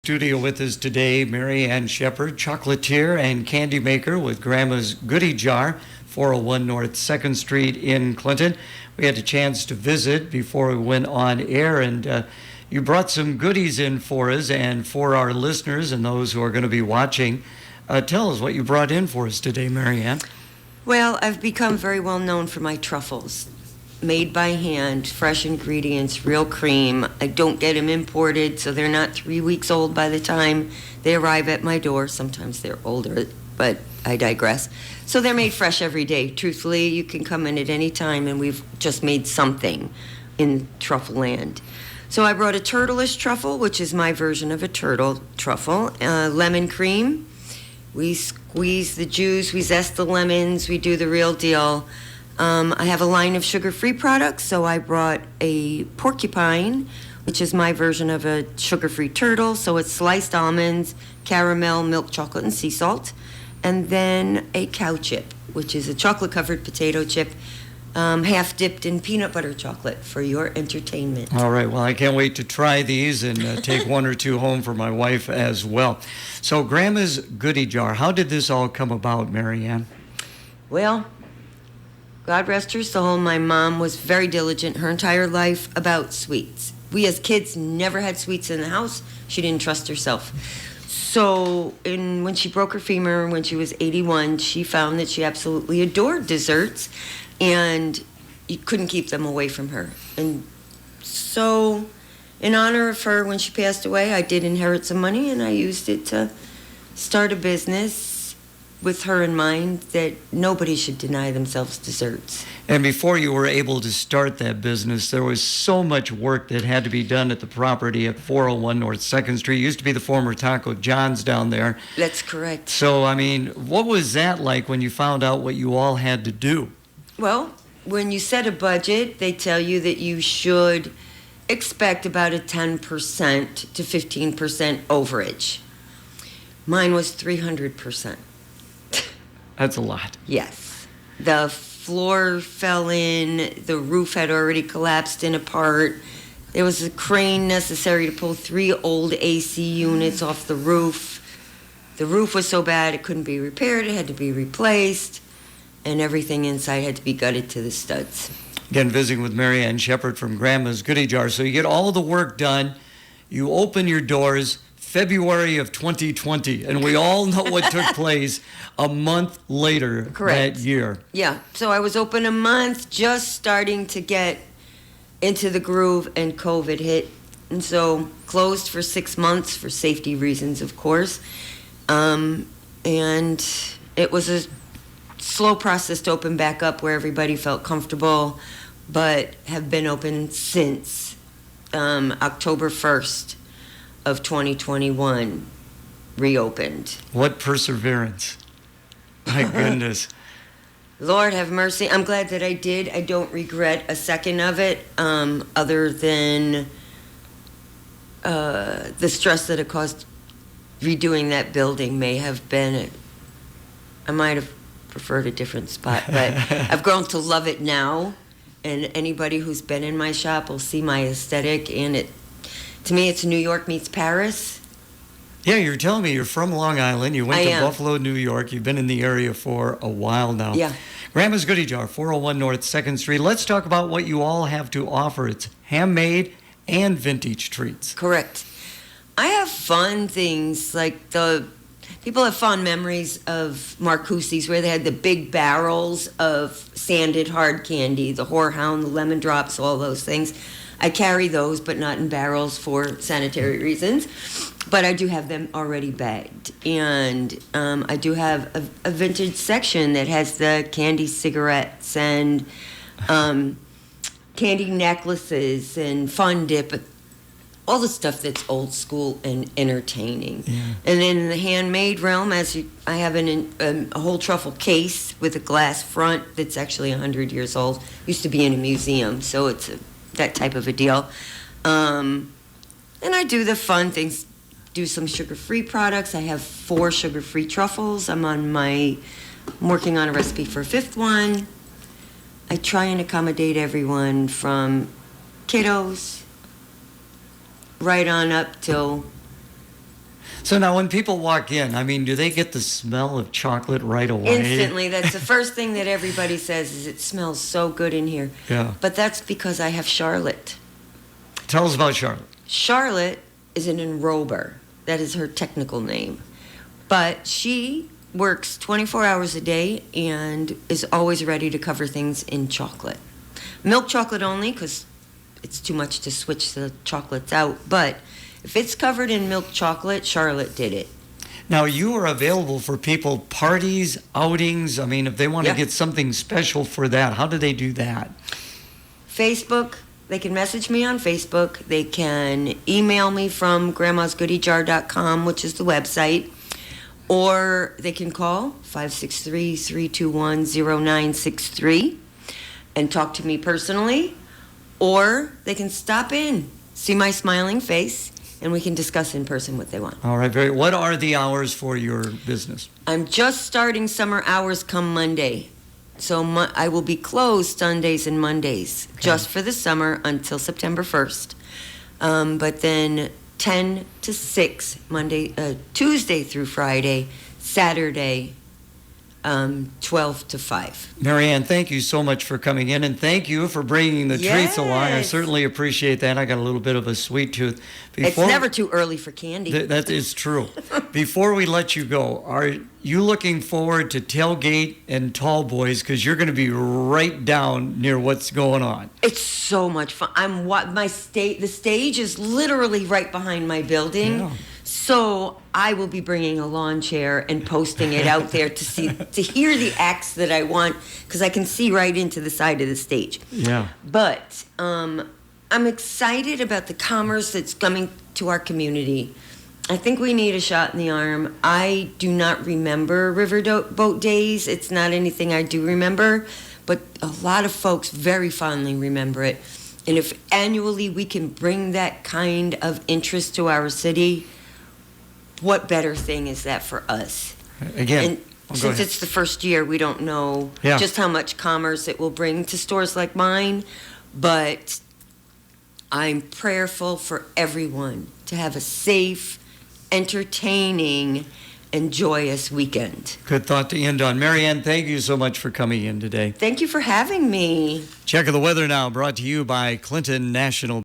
Studio with us today, Mary Ann Shepard, chocolatier and candy maker with Grandma's Goody Jar, 401 North 2nd Street in Clinton. We had a chance to visit before we went on air, and you brought some goodies in for us and for our listeners and those who are going to be watching. Tell us what you brought in for us today, Mary Ann. Well, I've become very well known for my truffles. Made by hand, fresh ingredients, real cream. I don't get them imported, so they're not 3 weeks old by the time they arrive at my door. Sometimes they're older, but I digress. So they're made fresh every day. Truthfully, you can come in at any time, and we've just made something in truffle land. So I brought a turtleish truffle, which is my version of a turtle truffle. Lemon cream. We squeeze the juice, we zest the lemons, we do the real deal. I have a line of sugar-free products, so I brought a porcupine, which is my version of a sugar-free turtle. So it's sliced almonds, caramel, milk chocolate, and sea salt. And then a cow chip, which is a chocolate-covered potato chip, half dipped in peanut butter chocolate for your entertainment. All right, well, I can't wait to try these and take one or two home for my wife as well. So Grandma's Goody Jar, how did this all come about, Mary Ann? Well, God rest her soul, my mom was very diligent her entire life about sweets. We as kids never had sweets in the house. She didn't trust herself. So when she broke her femur when she was 81, she found that she absolutely adored desserts, and you couldn't keep them away from her. And so in honor of her, when she passed away, I did inherit some money, and I used it to start a business with her in mind that nobody should deny themselves desserts. And before you were able to start that business, there was so much work that had to be done at the property at 401 North 2nd Street. It used to be the former Taco John's down there. That's correct. So, I mean, what was that like when you found out what you all had to do? Well, when you set a budget, they tell you that you should expect about a 10% to 15% overage. Mine was 300%. That's a lot. Yes. The floor fell in, the roof had already collapsed in a part. There was a crane necessary to pull 3 old AC units off the roof. The roof was so bad it couldn't be repaired, it had to be replaced, and everything inside had to be gutted to the studs. Again, visiting with Mary Ann Shepard from Grandma's Goody Jar. So you get all the work done, you open your doors, February of 2020, and we all know what took place a month later. Correct. That year. Yeah, so I was open a month, just starting to get into the groove, and COVID hit. And so closed for 6 months for safety reasons, of course. And it was a slow process to open back up where everybody felt comfortable, but have been open since October 1st. Of 2021 reopened. What perseverance. My goodness. Lord have mercy. I'm glad that I did. I don't regret a second of it, other than the stress that it caused redoing that building may have been, I might have preferred a different spot, but I've grown to love it now, and anybody who's been in my shop will see my aesthetic, and to me, it's New York meets Paris. Yeah, you're telling me you're from Long Island. You went to am. Buffalo, New York. You've been in the area for a while now. Yeah. Grandma's Goody Jar, 401 North 2nd Street. Let's talk about what you all have to offer. It's handmade and vintage treats. Correct. I have fun things like people have fond memories of Marcusi's where they had the big barrels of sanded hard candy, the Whorehound, the Lemon Drops, all those things. I carry those, but not in barrels for sanitary reasons. But I do have them already bagged. And I do have a vintage section that has the candy cigarettes and candy necklaces and fun dip, all the stuff that's old school and entertaining. Yeah. And then in the handmade realm, I have a whole truffle case with a glass front that's actually 100 years old. Used to be in a museum, so it's that type of a deal. And I do the fun things, do some sugar-free products. I have 4 sugar-free truffles. I'm working on a recipe for a 5th one. I try and accommodate everyone from kiddos right on up till So now when people walk in, I mean, do they get the smell of chocolate right away? Instantly. That's the first thing that everybody says is it smells so good in here. Yeah. But that's because I have Charlotte. Tell us about Charlotte. Charlotte is an enrober. That is her technical name. But she works 24 hours a day and is always ready to cover things in chocolate. Milk chocolate only, because it's too much to switch the chocolates out. But if it's covered in milk chocolate, Charlotte did it. Now, you are available for people, parties, outings. I mean, if they want to get something special for that, how do they do that? Facebook, they can message me on Facebook. They can email me from grandmasgoodyjar.com, which is the website. Or they can call 563-321-0963 and talk to me personally. Or they can stop in, see my smiling face, and we can discuss in person what they want. All right, what are the hours for your business? I'm just starting summer hours come Monday. So I will be closed Sundays and Mondays just for the summer until September 1st. But then 10 to 6, Tuesday through Friday, Saturday, 12 to 5. Marianne, thank you so much for coming in, and thank you for bringing the treats along. I certainly appreciate that. I got a little bit of a sweet tooth. It's never too early for candy. That is true. Before we let you go, are you looking forward to Tailgate and Tall Boys? Because you're going to be right down near what's going on. It's so much fun. The stage is literally right behind my building. Yeah. So I will be bringing a lawn chair and posting it out there to hear the acts that I want, because I can see right into the side of the stage. Yeah. But I'm excited about the commerce that's coming to our community. I think we need a shot in the arm. I do not remember riverboat days. It's not anything I do remember, but a lot of folks very fondly remember it. And if annually we can bring that kind of interest to our city, what better thing is that for us? Again, and since it's the first year, we don't know just how much commerce it will bring to stores like mine, but I'm prayerful for everyone to have a safe, entertaining, and joyous weekend. Good thought to end on. Marianne, thank you so much for coming in today. Thank you for having me. Check of the weather now, brought to you by Clinton National